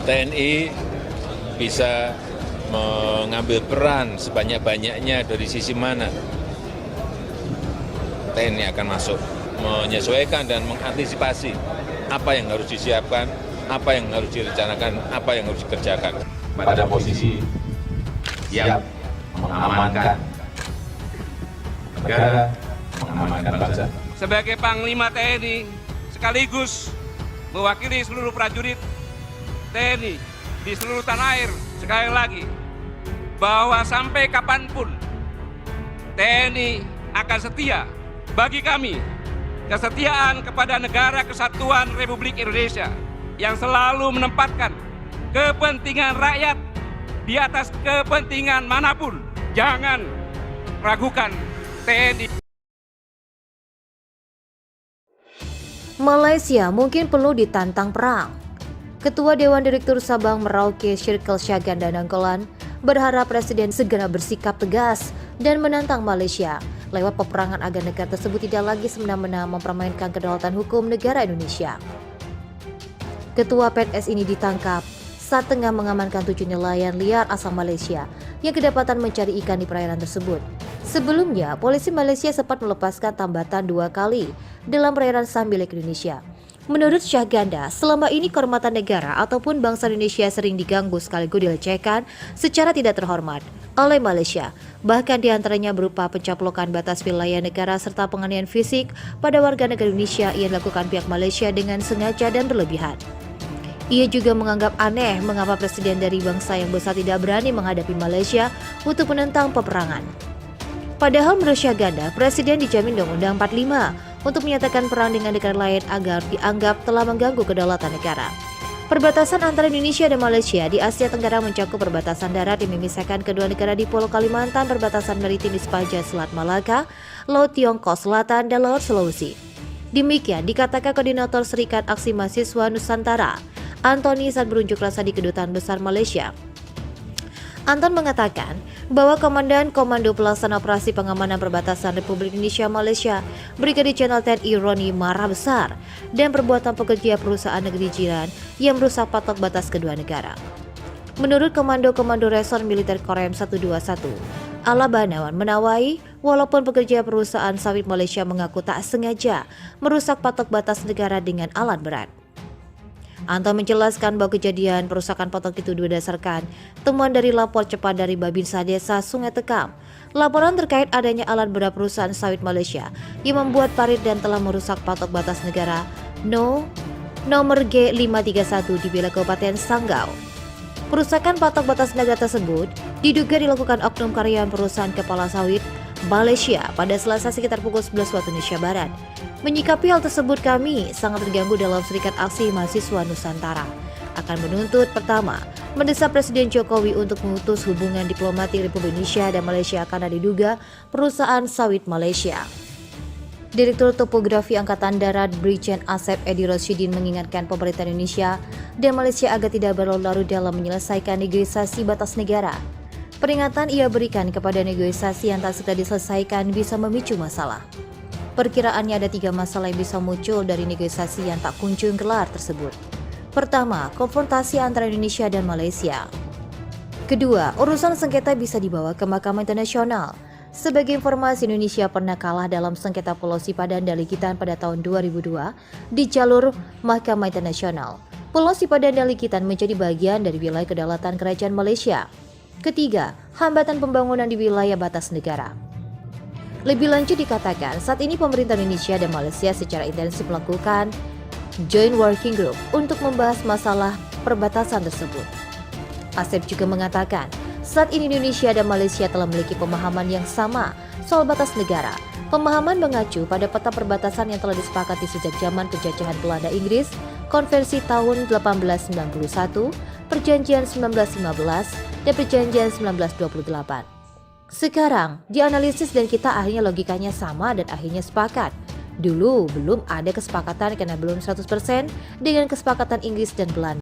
TNI bisa mengambil peran sebanyak-banyaknya dari sisi mana TNI akan masuk, menyesuaikan dan mengantisipasi apa yang harus disiapkan, apa yang harus direncanakan, apa yang harus dikerjakan. Pada posisi siap mengamankan negara, mengamankan bangsa. Sebagai Panglima TNI sekaligus mewakili seluruh prajurit TNI di seluruh tanah air, sekali lagi bahwa sampai kapanpun TNI akan setia. Bagi kami, kesetiaan kepada Negara Kesatuan Republik Indonesia yang selalu menempatkan kepentingan rakyat di atas kepentingan manapun. Jangan ragukan TNI. Malaysia mungkin perlu ditantang perang. Ketua Dewan Direktur Sabang Merauke Circle Syaganda Nainggolan berharap Presiden segera bersikap tegas dan menantang Malaysia lewat peperangan agar negara tersebut tidak lagi semena-mena mempermainkan kedaulatan hukum negara Indonesia. Ketua PNS ini ditangkap saat tengah mengamankan 7 nelayan liar asal Malaysia yang kedapatan mencari ikan di perairan tersebut. Sebelumnya, polisi Malaysia sempat melepaskan tambatan 2 kali dalam perairan sah milik Indonesia. Menurut Syahganda, selama ini kehormatan negara ataupun bangsa Indonesia sering diganggu sekaligus dilecehkan secara tidak terhormat oleh Malaysia. Bahkan diantaranya berupa pencaplokan batas wilayah negara serta penganiayaan fisik pada warga negara Indonesia yang dilakukan pihak Malaysia dengan sengaja dan berlebihan. Ia juga menganggap aneh mengapa presiden dari bangsa yang besar tidak berani menghadapi Malaysia untuk menentang peperangan. Padahal menurut Syahganda, presiden dijamin Undang-Undang 45 untuk menyatakan perang dengan negara lain agar dianggap telah mengganggu kedaulatan negara. Perbatasan antara Indonesia dan Malaysia di Asia Tenggara mencakup perbatasan darat yang memisahkan kedua negara di Pulau Kalimantan, perbatasan maritim di sepanjang Selat Malaka, Laut Tiongkok Selatan, dan Laut Sulawesi. Demikian dikatakan Koordinator Serikat Aksi Mahasiswa Nusantara, Antoni, saat berunjuk rasa di Kedutaan Besar Malaysia. Anton mengatakan bahwa Komandan Komando Pelaksana Operasi Pengamanan Perbatasan Republik Indonesia Malaysia, Brigadir Jenderal TNI Roni marah besar dan perbuatan pekerja perusahaan negeri jiran yang merusak patok batas kedua negara. Menurut Komando Resor Militer Korem 121, Ala Banawan Menawai, walaupun pekerja perusahaan sawit Malaysia mengaku tak sengaja merusak patok batas negara dengan alat berat. Anton menjelaskan bahwa kejadian perusakan patok itu berdasarkan temuan dari lapor cepat dari Babinsa Desa Sungai Tekam. Laporan terkait adanya alat berat perusahaan sawit Malaysia yang membuat parit dan telah merusak patok batas negara nomor G531 di wilayah Kabupaten Sanggau. Perusakan patok batas negara tersebut diduga dilakukan oknum karyawan perusahaan kepala sawit Malaysia pada Selasa sekitar pukul 11 waktu Indonesia Barat. Menyikapi hal tersebut, kami sangat terganggu dalam Serikat Aksi Mahasiswa Nusantara. Akan menuntut pertama, mendesak Presiden Jokowi untuk mengutus hubungan diplomatik Republik Indonesia dan Malaysia karena diduga perusahaan sawit Malaysia. Direktur Topografi Angkatan Darat Brigjen Asep Edi Rosyidin mengingatkan pemerintah Indonesia dan Malaysia agar tidak berlarut-larut dalam menyelesaikan negosiasi batas negara. Peringatan ia berikan kepada negosiasi yang tak segera diselesaikan bisa memicu masalah. Perkiraannya ada 3 masalah yang bisa muncul dari negosiasi yang tak kunjung kelar tersebut. Pertama, konfrontasi antara Indonesia dan Malaysia. Kedua, urusan sengketa bisa dibawa ke Mahkamah Internasional. Sebagai informasi, Indonesia pernah kalah dalam sengketa Pulau Sipadan dan Likitan pada tahun 2002 di jalur Mahkamah Internasional. Pulau Sipadan dan Likitan menjadi bagian dari wilayah kedaulatan Kerajaan Malaysia. Ketiga, hambatan pembangunan di wilayah batas negara. Lebih lanjut dikatakan, saat ini pemerintah Indonesia dan Malaysia secara intensif melakukan Joint Working Group untuk membahas masalah perbatasan tersebut. Asep juga mengatakan, saat ini Indonesia dan Malaysia telah memiliki pemahaman yang sama soal batas negara. Pemahaman mengacu pada peta perbatasan yang telah disepakati sejak zaman penjajahan Belanda Inggris, Konvensi tahun 1891, Perjanjian 1915, dan Perjanjian 1928. Sekarang dianalisis dan kita akhirnya logikanya sama dan akhirnya sepakat. Dulu belum ada kesepakatan karena belum 100% dengan kesepakatan Inggris dan Belanda.